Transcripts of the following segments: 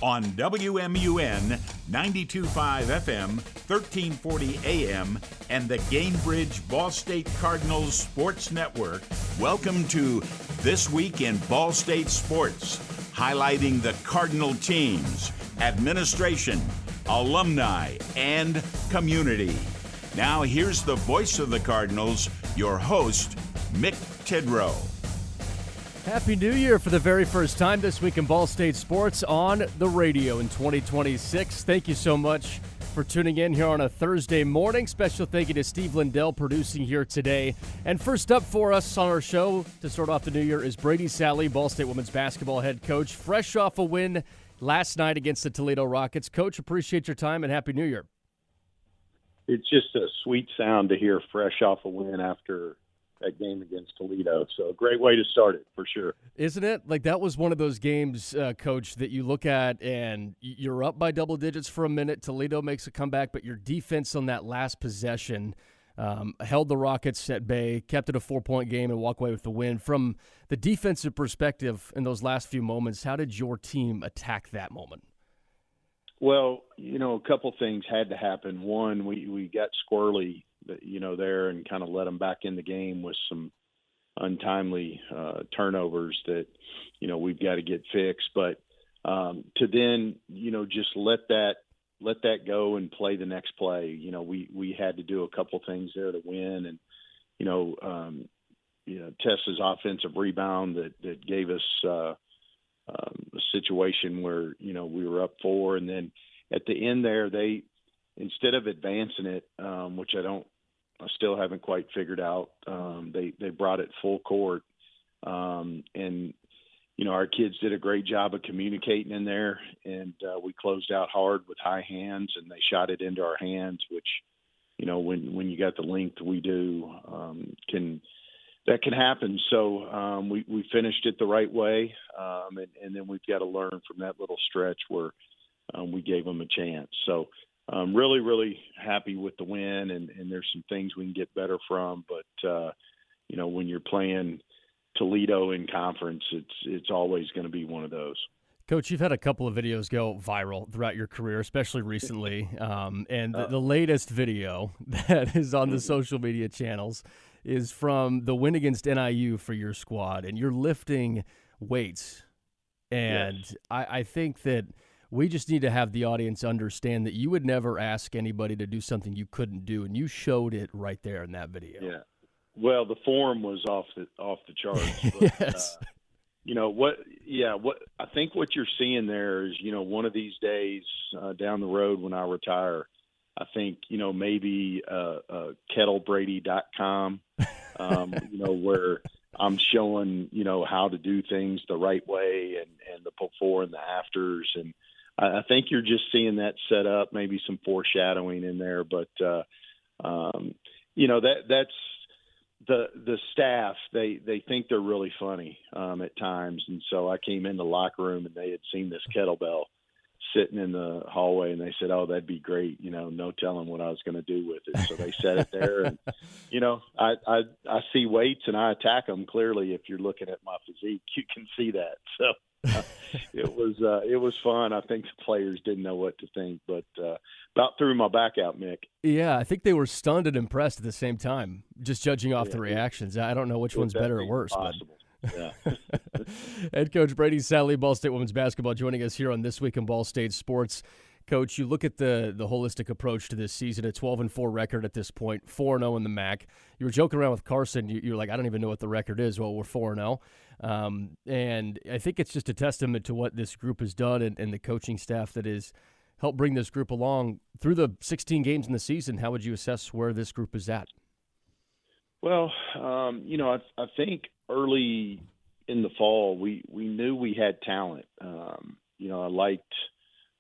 On WMUN 92.5 FM, 1340 AM, and the Gainbridge Ball State Cardinals Sports Network, welcome to This Week in Ball State Sports, highlighting the Cardinal teams, administration, alumni, and community. Now here's the voice of the Cardinals, your host, Mick Tidrow. Happy New Year for the very first time this week in Ball State Sports on the radio in 2026. Thank you so much for tuning in here on a Thursday morning. Special thank you to Steve Lindell producing here today. And first up for us on our show to start off the new year is Brady, Sallee, Ball State women's basketball head coach, fresh off a win last night against the Toledo Rockets. Coach, appreciate your time and Happy New Year. It's just a sweet sound to hear fresh off a win after that game against Toledo. So a great way to start it, for sure. Isn't it? Like, that was one of those games, Coach, that you look at and you're up by double digits for a minute. Toledo makes a comeback, but your defense on that last possession held the Rockets at bay, kept it a 4-point game, and walk away with the win. From the defensive perspective in those last few moments, how did your team attack that moment? Well, a couple things had to happen. One, we got squirrely there and kind of let them back in the game with some untimely turnovers that, we've got to get fixed. But to then, just let that go and play the next play. We had to do a couple things there to win. And, Tessa's offensive rebound that gave us a situation where, we were up 4. And then at the end there, they, instead of advancing it, which I still haven't quite figured out. They brought it full court. And, our kids did a great job of communicating in there, and we closed out hard with high hands, and they shot it into our hands, which, when you got the length we do, that can happen. So we finished it the right way, and then we've got to learn from that little stretch where we gave them a chance. So I'm really, really happy with the win, and there's some things we can get better from. But, when you're playing Toledo in conference, it's always going to be one of those. Coach, you've had a couple of videos go viral throughout your career, especially recently. And the latest video that is on the social media channels is from the win against NIU for your squad, and you're lifting weights. And yes. I think that we just need to have the audience understand that you would never ask anybody to do something you couldn't do, and you showed it right there in that video. Yeah. Well, the form was off the charts. But, yes. What I think what you're seeing there is, one of these days down the road when I retire, I think, maybe kettlebrady.com, where I'm showing, how to do things the right way and the before and the afters. And I think you're just seeing that set up, maybe some foreshadowing in there. But, that's the staff. They think they're really funny at times. And so I came in the locker room and they had seen this kettlebell sitting in the hallway, and they said, "Oh, that'd be great. No telling what I was going to do with it." So they set it there, and I see weights and I attack them. Clearly, if you're looking at my physique, you can see that. So it was fun. I think the players didn't know what to think, but about threw my back out, Mick. Yeah, I think they were stunned and impressed at the same time, just judging off the reactions. I don't know which one's better or worse, possible. But. Yeah. Head coach Brady, Sallee, Ball State women's basketball, joining us here on This Week in Ball State Sports. Coach, you look at the holistic approach to this season, a 12-4 record at this point, 4-0 in the MAC. You were joking around with Carson. You're like, I don't even know what the record is. Well, we're 4-0. And I think it's just a testament to what this group has done and the coaching staff that has helped bring this group along through the 16 games in the season. How would you assess where this group is at? Well, I think early in the fall, we knew we had talent. I liked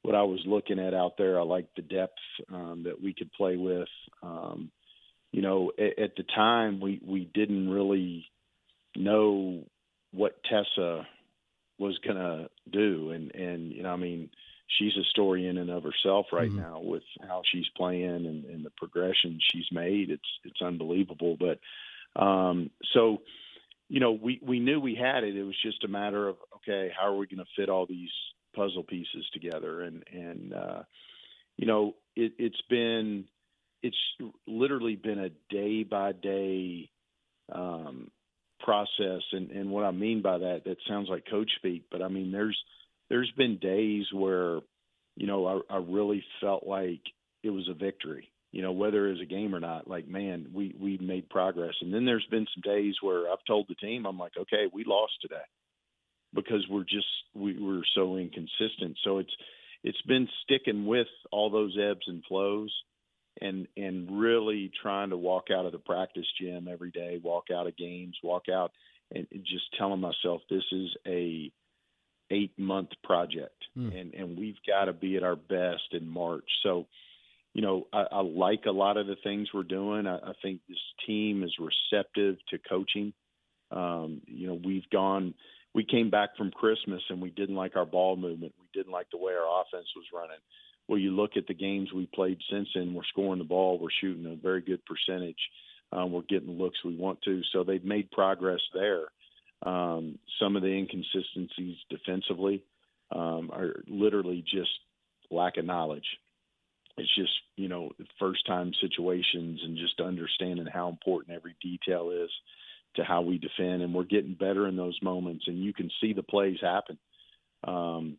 what I was looking at out there. I liked the depth that we could play with. At the time, we didn't really know what Tessa was going to do. And she's a story in and of herself right now with how she's playing and the progression she's made. It's unbelievable. But we knew we had it. It was just a matter of, okay, how are we going to fit all these puzzle pieces together. And it's literally been a day by day process. And what I mean by that sounds like coach speak, but I mean, there's been days where, I really felt like it was a victory, whether it was a game or not. Like, man, we made progress. And then there's been some days where I've told the team, I'm like, okay, we lost today because we're so inconsistent. So it's been sticking with all those ebbs and flows and really trying to walk out of the practice gym every day, walk out of games, walk out and just telling myself this is a 8-month project and we've got to be at our best in March. So, I like a lot of the things we're doing. I think this team is receptive to coaching. We came back from Christmas and we didn't like our ball movement. We didn't like the way our offense was running. Well, you look at the games we played since then, we're scoring the ball. We're shooting a very good percentage. We're getting the looks we want to. So they've made progress there. Some of the inconsistencies defensively are literally just lack of knowledge. It's just, first-time situations and just understanding how important every detail is to how we defend. And we're getting better in those moments, and you can see the plays happen. And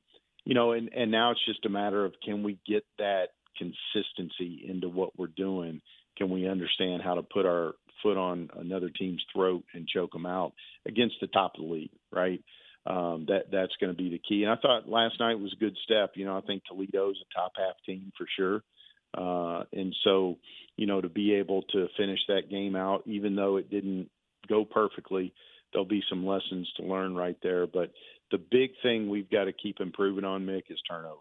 now it's just a matter of, can we get that consistency into what we're doing? Can we understand how to put our foot on another team's throat and choke them out against the top of the league, right? That's going to be the key. And I thought last night was a good step. I think Toledo's a top half team for sure. And so, to be able to finish that game out, even though it didn't go perfectly, there'll be some lessons to learn right there. But the big thing we've got to keep improving on, Mick, is turnovers.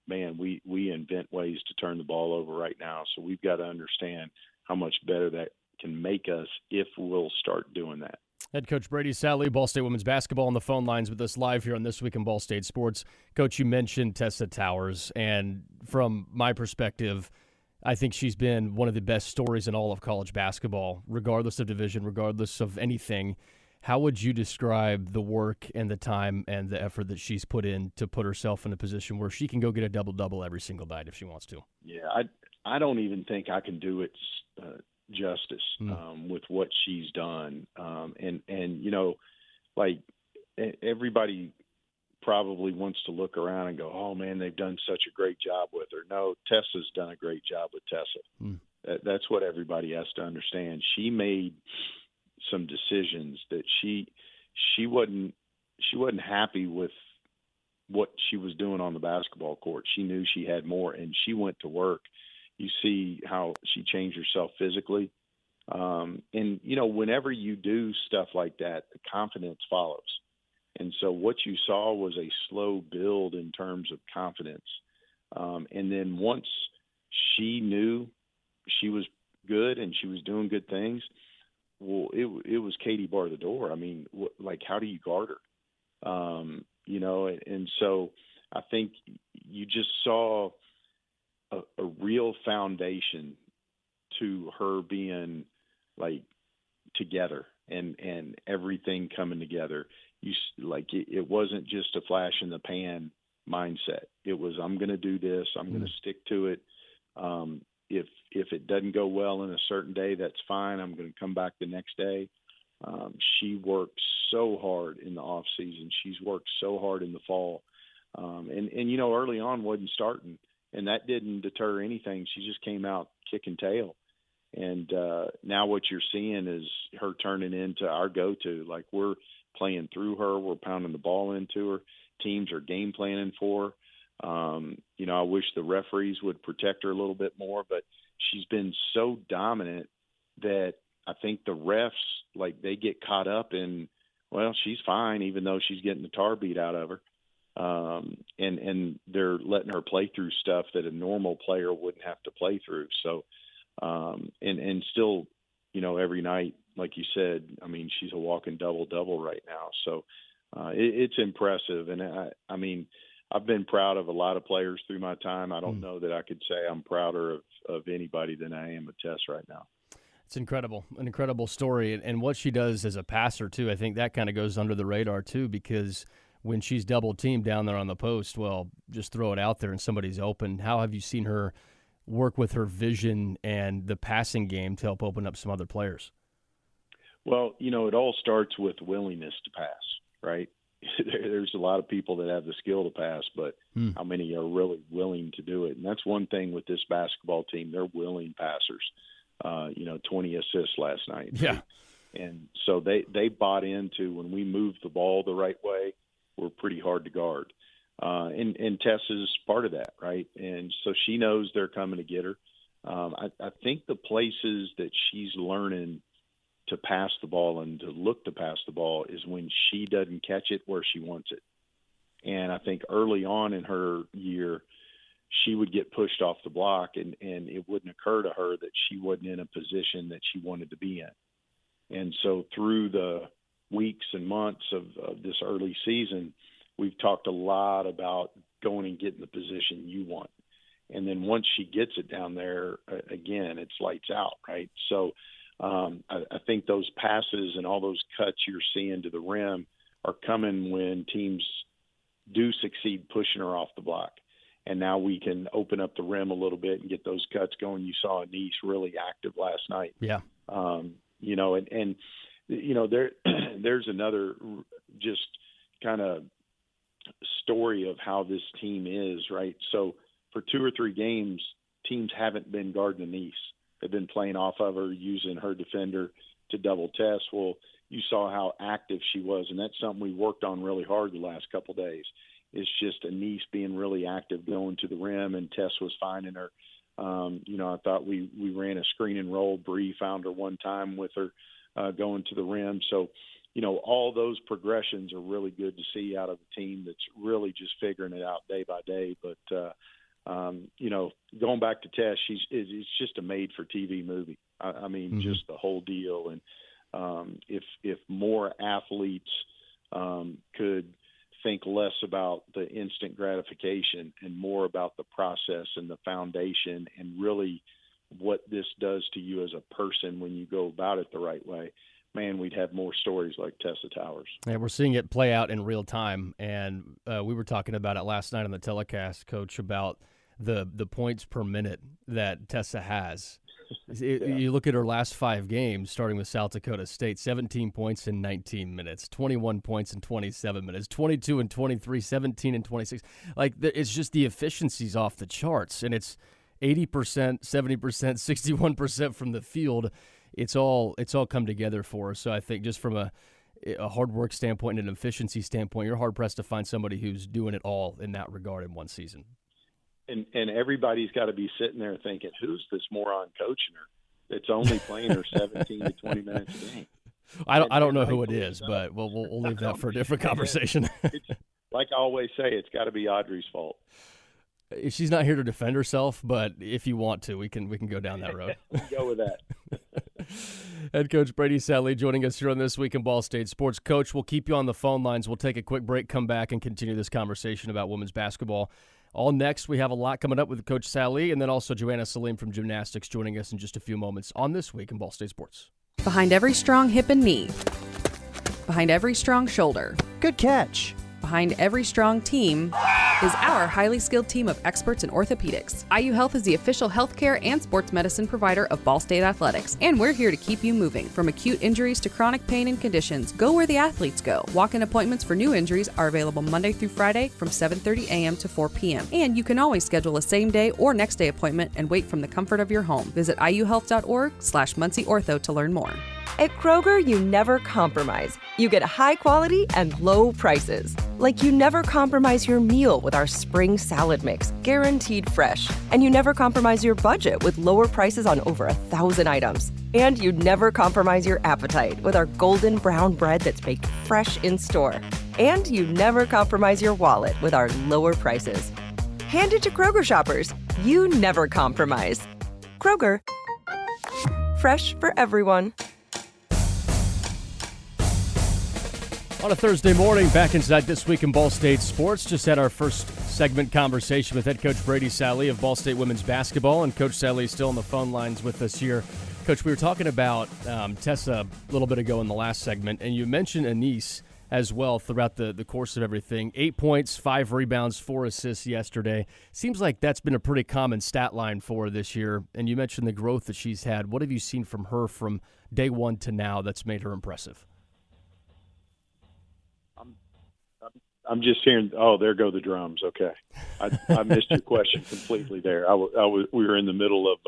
Man, we invent ways to turn the ball over right now. So we've got to understand how much better that can make us if we'll start doing that. Head coach Brady, Sallee, Ball State women's basketball on the phone lines with us live here on This Week in Ball State Sports. Coach, you mentioned Tessa Towers, and from my perspective, I think she's been one of the best stories in all of college basketball, regardless of division, regardless of anything. How would you describe the work and the time and the effort that she's put in to put herself in a position where she can go get a double-double every single night if she wants to? Yeah, I don't even think I can do it justice with what she's done. Everybody probably wants to look around and go, oh, man, they've done such a great job with her. No, Tessa's done a great job with Tessa. That's what everybody has to understand. She made some decisions that she wasn't happy with what she was doing on the basketball court. She knew she had more, and she went to work. You see how she changed herself physically. Whenever you do stuff like that, the confidence follows. And so what you saw was a slow build in terms of confidence. And then once she knew she was good and she was doing good things, well, it was Katie bar the door. I mean, how do you guard her? And so I think you just saw a real foundation to her being together and everything coming together. It wasn't just a flash in the pan mindset. It was, I'm going to do this. I'm going to stick to it. If it doesn't go well in a certain day, that's fine. I'm going to come back the next day. She worked so hard in the off season. She's worked so hard in the fall. Early on wasn't starting, and that didn't deter anything. She just came out kicking tail. And now what you're seeing is her turning into our go-to. We're playing through her. We're pounding the ball into her. Teams are game planning for her. I wish the referees would protect her a little bit more, but she's been so dominant that I think the refs, they get caught up in, well, she's fine, even though she's getting the tar beat out of her. And they're letting her play through stuff that a normal player wouldn't have to play through. So, and still, every night, like you said, I mean, she's a walking double-double right now. So, it's impressive. And I've been proud of a lot of players through my time. I don't know that I could say I'm prouder of anybody than I am of Tess right now. It's incredible, an incredible story. And what she does as a passer, too, I think that kind of goes under the radar, too, because when she's double teamed down there on the post, well, just throw it out there and somebody's open. How have you seen her work with her vision and the passing game to help open up some other players? Well, it all starts with willingness to pass, right? There's a lot of people that have the skill to pass, but how many are really willing to do it? And that's one thing with this basketball team. They're willing passers. 20 assists last night. Yeah. Right? And so they bought into when we move the ball the right way, we're pretty hard to guard. And Tess is part of that, right? And so she knows they're coming to get her. I think the places that she's learning to pass the ball and to look to pass the ball is when she doesn't catch it where she wants it. And I think early on in her year, she would get pushed off the block and it wouldn't occur to her that she wasn't in a position that she wanted to be in. And so through the weeks and months of this early season, we've talked a lot about going and getting the position you want. And then once she gets it down there, again, it's lights out, right? So I think those passes and all those cuts you're seeing to the rim are coming when teams do succeed pushing her off the block. And now we can open up the rim a little bit and get those cuts going. You saw Anise really active last night. Yeah. There's another just kind of story of how this team is, right? So for 2 or 3 games, teams haven't been guarding Anise. They've been playing off of her, using her defender to double test. Well, you saw how active she was, and that's something we worked on really hard the last couple of days. It's just Anise being really active, going to the rim, and Tess was finding her. I thought we ran a screen and roll. Bree found her one time with her going to the rim. So, all those progressions are really good to see out of a team that's really just figuring it out day by day. But, going back to Tess, it's just a made-for-TV movie. I mean, just the whole deal. And if more athletes could think less about the instant gratification and more about the process and the foundation and really what this does to you as a person when you go about it the right way, man, we'd have more stories like Tessa Towers. Yeah, we're seeing it play out in real time, and we were talking about it last night on the telecast, Coach, about the points per minute that Tessa has. You look at her last 5 games, starting with South Dakota State, 17 points in 19 minutes, 21 points in 27 minutes, 22 and 23, 17 and 26. It's just the efficiency's off the charts, and it's 80%, 70%, 61% from the field. It's all come together for her. So I think just from a hard work standpoint and an efficiency standpoint, you're hard-pressed to find somebody who's doing it all in that regard in one season. And everybody's got to be sitting there thinking, who's this moron coaching her that's only playing her 17 to 20 minutes a game? I don't know who it is, but we'll leave that for a different conversation. Like I always say, it's got to be Audrey's fault. She's not here to defend herself, but if you want to, we can go down that road. Go with that. Head coach Brady Sallee joining us here on This Week in Ball State Sports. Coach, we'll keep you on the phone lines. We'll take a quick break, come back, and continue this conversation about women's basketball. All next, we have a lot coming up with Coach Sallee, and then also Joanna Saleem from gymnastics joining us in just a few moments on This Week in Ball State Sports. Behind every strong hip and knee. Behind every strong shoulder. Good catch. Behind every strong team is our highly skilled team of experts in orthopedics. IU Health is the official healthcare and sports medicine provider of Ball State Athletics, and we're here to keep you moving. From acute injuries to chronic pain and conditions, go where the athletes go. Walk-in appointments for new injuries are available Monday through Friday from 7:30 a.m. to 4 p.m. And you can always schedule a same-day or next-day appointment and wait from the comfort of your home. Visit iuhealth.org/MuncieOrtho to learn more. At Kroger, you never compromise. You get high quality and low prices. Like you never compromise your meal with our spring salad mix, guaranteed fresh. And you never compromise your budget with lower prices on over 1,000 items. And you never compromise your appetite with our golden brown bread that's baked fresh in store. And you never compromise your wallet with our lower prices. Hand it to Kroger shoppers. You never compromise. Kroger. Fresh for everyone. On a Thursday morning, back inside This Week in Ball State Sports, just had our first segment conversation with head coach Brady Sallee of Ball State women's basketball, and Coach Sallee is still on the phone lines with us here. Coach, we were talking about Tessa a little bit ago in the last segment, and you mentioned Anise as well throughout the course of everything. 8 points, 5 rebounds, 4 assists yesterday. Seems like that's been a pretty common stat line for her this year. And you mentioned the growth that she's had. What have you seen from her from day one to now that's made her impressive? I'm just hearing. Oh, there go the drums. Okay, I missed your question completely there. We were in the middle of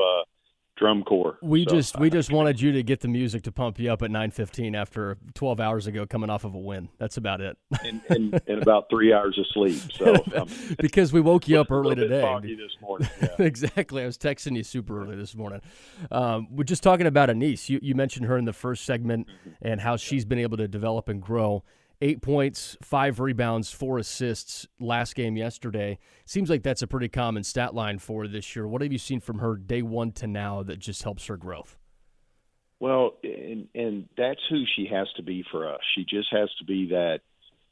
drum corps. We just wanted you to get the music to pump you up at 9:15 after 12 hours ago, coming off of a win. That's about it. and about 3 hours of sleep. So because we woke you up early a little today. bit foggy this morning. Yeah. Exactly. I was texting you super early this morning. We're just talking about Anise. You mentioned her in the first segment and how she's been able to develop and grow. 8 points, 5 rebounds, 4 assists last game yesterday. Seems like that's a pretty common stat line for her this year. What have you seen from her day one to now that just helps her growth? Well, and that's who she has to be for us. She just has to be that,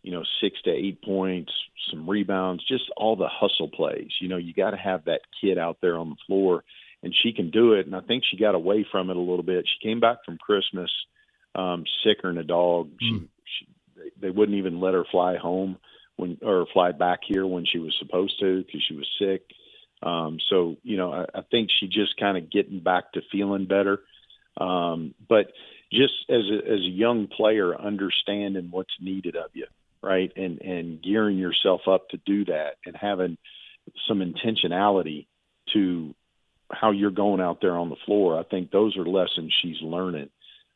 6 to 8 points, some rebounds, just all the hustle plays. You got to have that kid out there on the floor, and she can do it. And I think she got away from it a little bit. She came back from Christmas sicker than a dog. They wouldn't even let her fly home or fly back here when she was supposed to because she was sick. So, I think she just kind of getting back to feeling better. But just as a young player, understanding what's needed of you, right, and gearing yourself up to do that and having some intentionality to how you're going out there on the floor, I think those are lessons she's learning.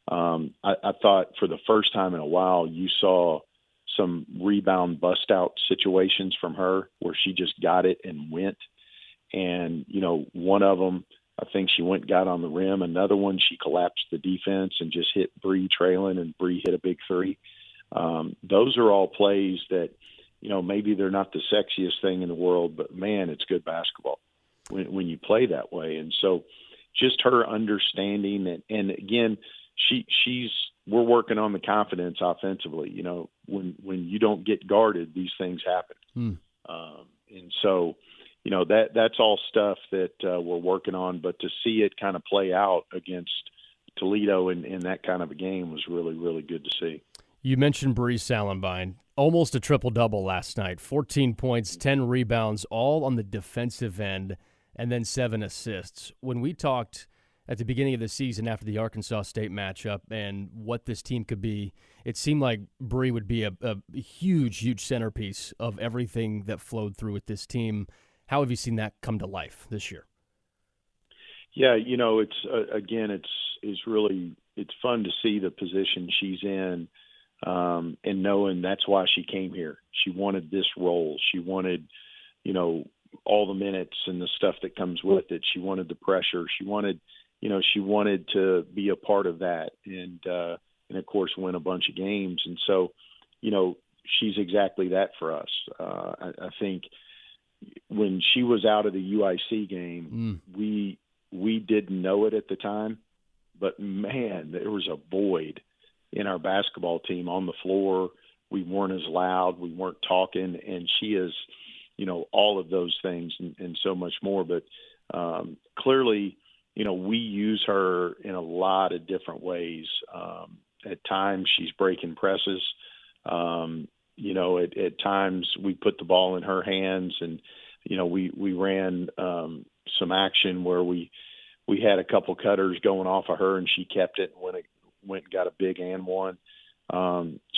I thought for the first time in a while you saw some rebound bust-out situations from her where she just got it and went. And, one of them, I think she went and got on the rim. Another one, she collapsed the defense and just hit Bree trailing, and Bree hit a big three. Those are all plays that, maybe they're not the sexiest thing in the world, but, man, it's good basketball when you play that way. And so just her understanding and again, we're working on the confidence offensively. When you don't get guarded, these things happen. And so, that's all stuff that we're working on. But to see it kind of play out against Toledo in that kind of a game was really, really good to see. You mentioned Bree Salenbine, almost a triple-double last night, 14 points, 10 rebounds, all on the defensive end, and then 7 assists. When we talked at the beginning of the season after the Arkansas State matchup and what this team could be, it seemed like Bree would be a huge, huge centerpiece of everything that flowed through with this team. How have you seen that come to life this year? Yeah, it's really fun to see the position she's in and knowing that's why she came here. She wanted this role. She wanted, all the minutes and the stuff that comes with it. She wanted the pressure. She wanted to be a part of that and of course win a bunch of games. And so, she's exactly that for us. I think when she was out of the UIC game, we didn't know it at the time, but man, there was a void in our basketball team on the floor. We weren't as loud. We weren't talking, and she is, all of those things and so much more. But clearly, we use her in a lot of different ways. At times she's breaking presses. At times we put the ball in her hands and, we ran some action where we had a couple cutters going off of her and she kept it and went and got a big and one.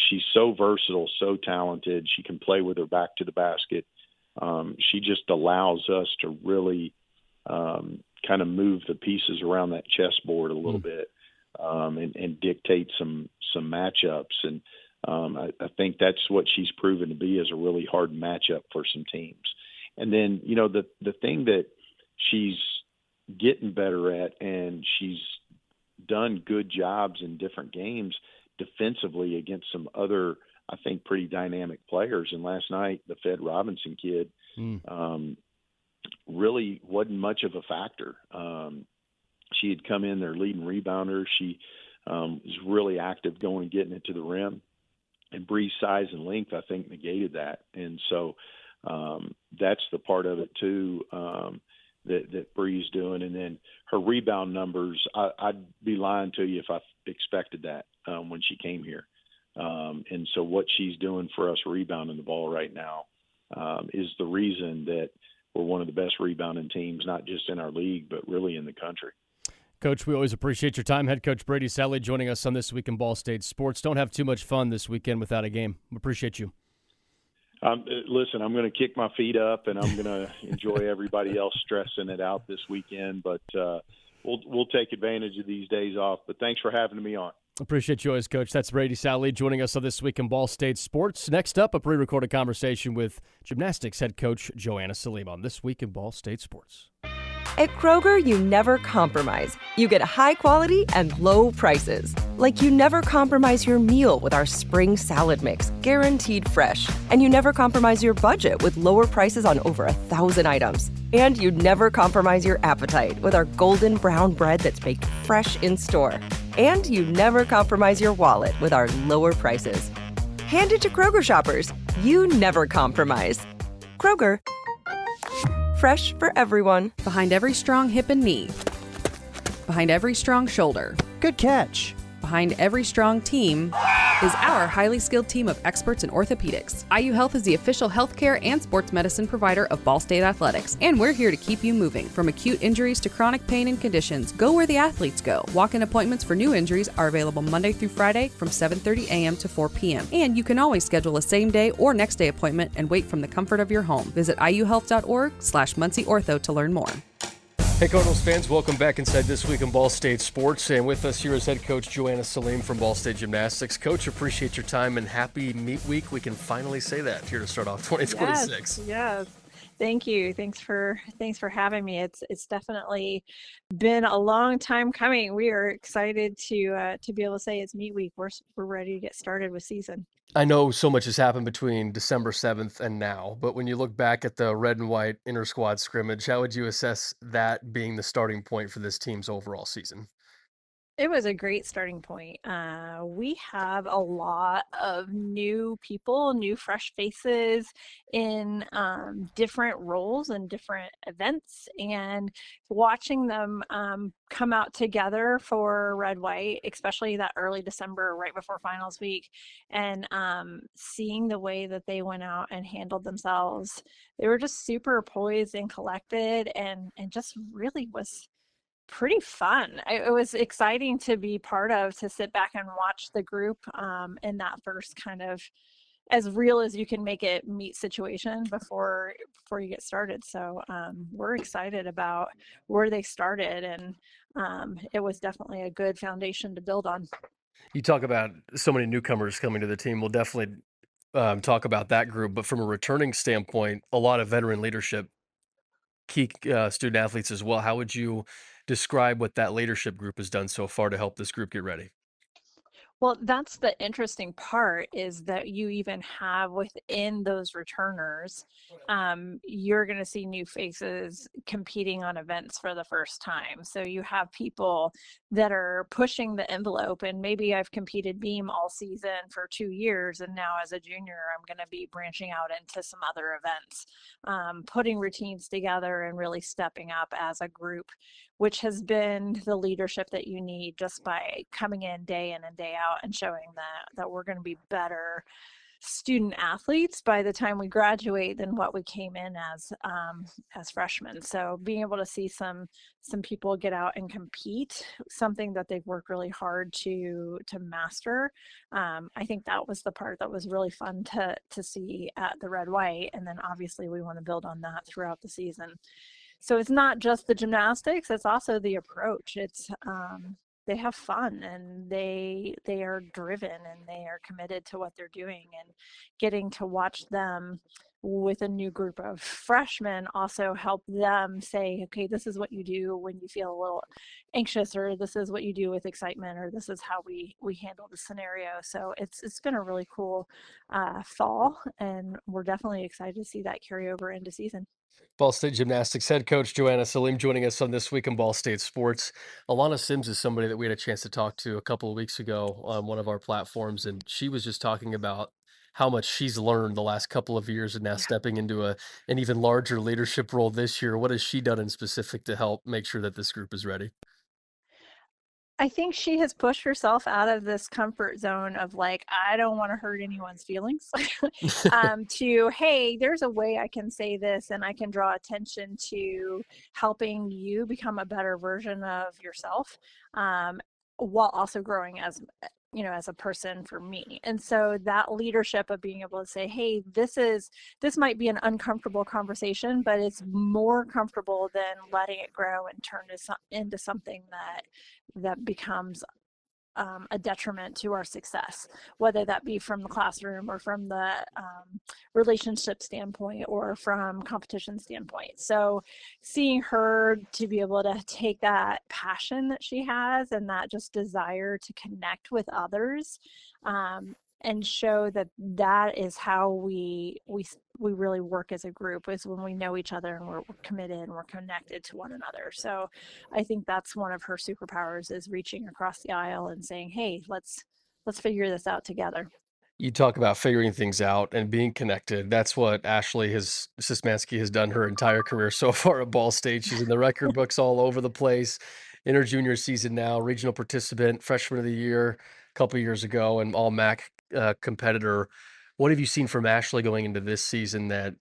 She's so versatile, so talented. She can play with her back to the basket. She just allows us to really kind of move the pieces around that chessboard a little bit and dictate some matchups. And I think that's what she's proven to be, is a really hard matchup for some teams. And then, the thing that she's getting better at, and she's done good jobs in different games defensively against some other, I think, pretty dynamic players. And last night, the Fed Robinson kid really wasn't much of a factor. She had come in their leading rebounder. She was really active going and getting it to the rim. And Bree's size and length, I think, negated that. And so that's the part of it, too, that Bree's doing. And then her rebound numbers, I'd be lying to you if I expected that when she came here. And so what she's doing for us rebounding the ball right now is the reason that we're one of the best rebounding teams, not just in our league, but really in the country. Coach, we always appreciate your time. Head coach Brady, Sallee joining us on This Week in Ball State Sports. Don't have too much fun this weekend without a game. We appreciate you. Listen, I'm going to kick my feet up, and I'm going to enjoy everybody else stressing it out this weekend. But we'll take advantage of these days off. But thanks for having me on. Appreciate you always, Coach. That's Brady Sallee joining us on This Week in Ball State Sports. Next up, a pre-recorded conversation with gymnastics head coach Joanna Saleem on This Week in Ball State Sports. At Kroger, you never compromise. You get high quality and low prices. Like you never compromise your meal with our spring salad mix, guaranteed fresh. And you never compromise your budget with lower prices on over 1,000 items. And you never compromise your appetite with our golden brown bread that's baked fresh in store. And you never compromise your wallet with our lower prices. Hand it to Kroger shoppers. You never compromise. Kroger. Fresh for everyone. Behind every strong hip and knee. Behind every strong shoulder. Good catch. Behind every strong team is our highly skilled team of experts in orthopedics. IU Health is the official healthcare and sports medicine provider of Ball State Athletics, and we're here to keep you moving. From acute injuries to chronic pain and conditions, go where the athletes go. Walk-in appointments for new injuries are available Monday through Friday from 7:30 a.m. to 4 p.m. And you can always schedule a same-day or next-day appointment and wait from the comfort of your home. Visit iuhealth.org/MuncieOrtho to learn more. Hey, Cardinals fans, welcome back inside This Week in Ball State Sports. And with us here is head coach Joanna Saleem from Ball State Gymnastics. Coach, appreciate your time and happy meet week. We can finally say that here to start off 2026. Yes. Thank you. Thanks for having me. It's definitely been a long time coming. We are excited to be able to say it's meet week. We're ready to get started with season. I know so much has happened between December 7th and now, but when you look back at the red and white inter-squad scrimmage, how would you assess that being the starting point for this team's overall season? It was a great starting point. We have a lot of new people, new fresh faces in different roles and different events, and watching them come out together for Red White, especially that early December, right before finals week, and seeing the way that they went out and handled themselves. They were just super poised and collected, and just really was pretty fun. It was exciting to be part of, to sit back and watch the group in that first kind of as real as you can make it meet situation before you get started. So we're excited about where they started, and it was definitely a good foundation to build on. You talk about so many newcomers coming to the team. We'll definitely talk about that group, but from a returning standpoint, a lot of veteran leadership, key student athletes as well. How would you describe what that leadership group has done so far to help this group get ready? Well, that's the interesting part, is that you even have within those returners, you're going to see new faces competing on events for the first time. So you have people that are pushing the envelope, and maybe I've competed beam all season for 2 years, and now as a junior, I'm going to be branching out into some other events, putting routines together and really stepping up as a group, which has been the leadership that you need just by coming in and day out and showing that we're going to be better student athletes by the time we graduate than what we came in as freshmen. So being able to see some people get out and compete, something that they've worked really hard to master. I think that was the part that was really fun to see at the Red White, and then obviously we want to build on that throughout the season. So it's not just the gymnastics, it's also the approach. It's they have fun, and they are driven, and they are committed to what they're doing, and getting to watch them with a new group of freshmen also help them say, okay, this is what you do when you feel a little anxious, or this is what you do with excitement, or this is how we handle the scenario. So it's been a really cool fall, and we're definitely excited to see that carry over into season. Ball State Gymnastics head coach Joanna Saleem joining us on This Week in Ball State Sports. Alana Sims is somebody that we had a chance to talk to a couple of weeks ago on one of our platforms, and she was just talking about how much she's learned the last couple of years, and now stepping into an even larger leadership role this year. What has she done in specific to help make sure that this group is ready? I think she has pushed herself out of this comfort zone of like, I don't want to hurt anyone's feelings, to, hey, there's a way I can say this and I can draw attention to helping you become a better version of yourself, while also growing as, as a person for me. And so that leadership of being able to say, hey, this might be an uncomfortable conversation, but it's more comfortable than letting it grow and turn into something that becomes a detriment to our success, whether that be from the classroom or from the relationship standpoint or from competition standpoint. So seeing her to be able to take that passion that she has and that just desire to connect with others, and show that is how we really work as a group, is when we know each other and we're committed and we're connected to one another. So I think that's one of her superpowers, is reaching across the aisle and saying, hey, let's figure this out together. You talk about figuring things out and being connected. That's what Ashley Sismansky has done her entire career so far at Ball State. She's in the record books all over the place. In her junior season now, regional participant, freshman of the year a couple years ago, and all MAC competitor. What have you seen from Ashley going into this season that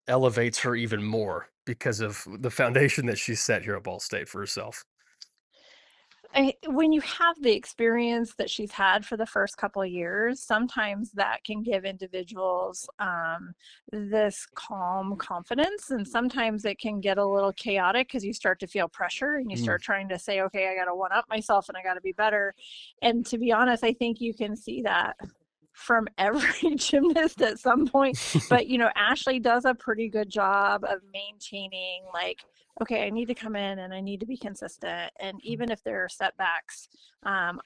elevates her even more because of the foundation that she's set here at Ball State for herself? When you have the experience that she's had for the first couple of years, sometimes that can give individuals this calm confidence, and sometimes it can get a little chaotic because you start to feel pressure and you start trying to say, okay, I got to one up myself and I got to be better. And to be honest, I think you can see that from every gymnast at some point. But Ashley does a pretty good job of maintaining, like, okay, I need to come in and I need to be consistent, and even if there are setbacks,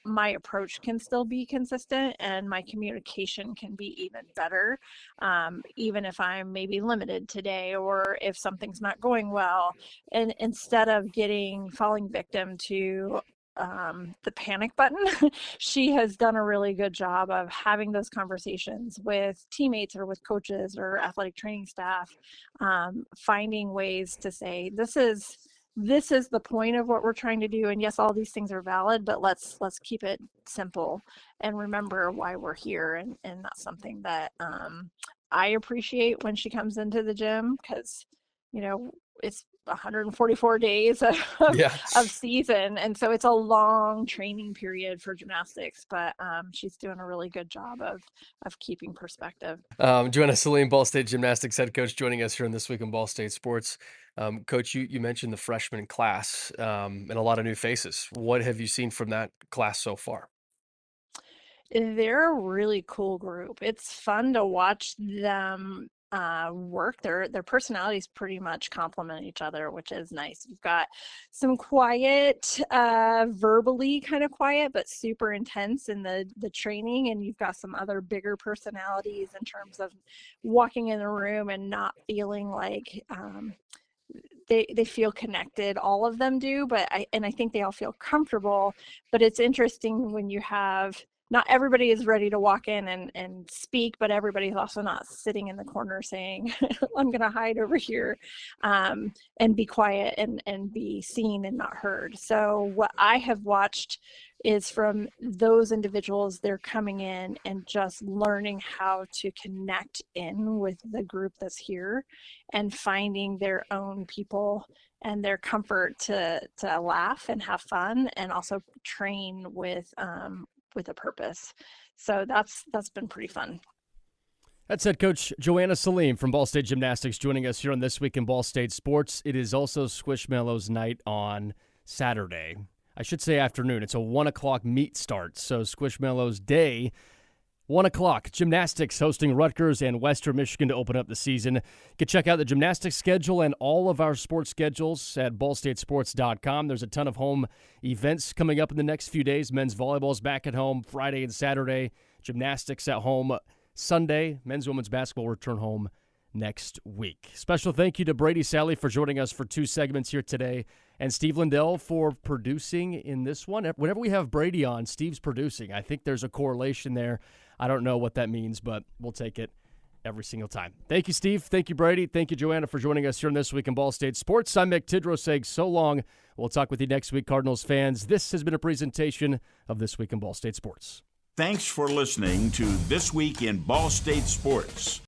my approach can still be consistent and my communication can be even better, even if I'm maybe limited today or if something's not going well. And instead of falling victim to the panic button, she has done a really good job of having those conversations with teammates or with coaches or athletic training staff, finding ways to say, this is the point of what we're trying to do, and yes, all these things are valid, but let's keep it simple and remember why we're here. And that's something that I appreciate when she comes into the gym, because it's 144 days of season, and so it's a long training period for gymnastics, but she's doing a really good job of keeping perspective. Joanna, Saleem, Ball State gymnastics head coach, joining us here on This Week in Ball State Sports. Coach, you mentioned the freshman class, and a lot of new faces. What have you seen from that class so far? They're a really cool group. It's fun to watch them work. Their personalities pretty much complement each other, which is nice. You've got some quiet, verbally kind of quiet, but super intense in the training, and you've got some other bigger personalities in terms of walking in the room and not feeling like they feel connected. All of them do, but I think they all feel comfortable. But it's interesting when you have, not everybody is ready to walk in and speak, but everybody's also not sitting in the corner saying, I'm going to hide over here, and be quiet and be seen and not heard. So what I have watched is, from those individuals, they're coming in and just learning how to connect in with the group that's here and finding their own people and their comfort to laugh and have fun and also train with a purpose. So that's been pretty fun. That's head coach Joanna Saleem from Ball State Gymnastics joining us here on This Week in Ball State Sports. It is also Squishmallows night on Saturday. I should say afternoon. It's a 1 o'clock meet start. So Squishmallows Day, 1 o'clock. Gymnastics hosting Rutgers and Western Michigan to open up the season. You can check out the gymnastics schedule and all of our sports schedules at ballstatesports.com. There's a ton of home events coming up in the next few days. Men's volleyball's back at home Friday and Saturday. Gymnastics at home Sunday. Men's and women's basketball return home next week. Special thank you to Brady, Sallee for joining us for 2 segments here today, and Steve Lindell for producing in this one. Whenever we have Brady on, Steve's producing. I think there's a correlation there. I don't know what that means, but we'll take it every single time. Thank you, Steve. Thank you, Brady. Thank you, Joanna, for joining us here on This Week in Ball State Sports. I'm Mick Tidrow saying so long. We'll talk with you next week, Cardinals fans. This has been a presentation of This Week in Ball State Sports. Thanks for listening to This Week in Ball State Sports.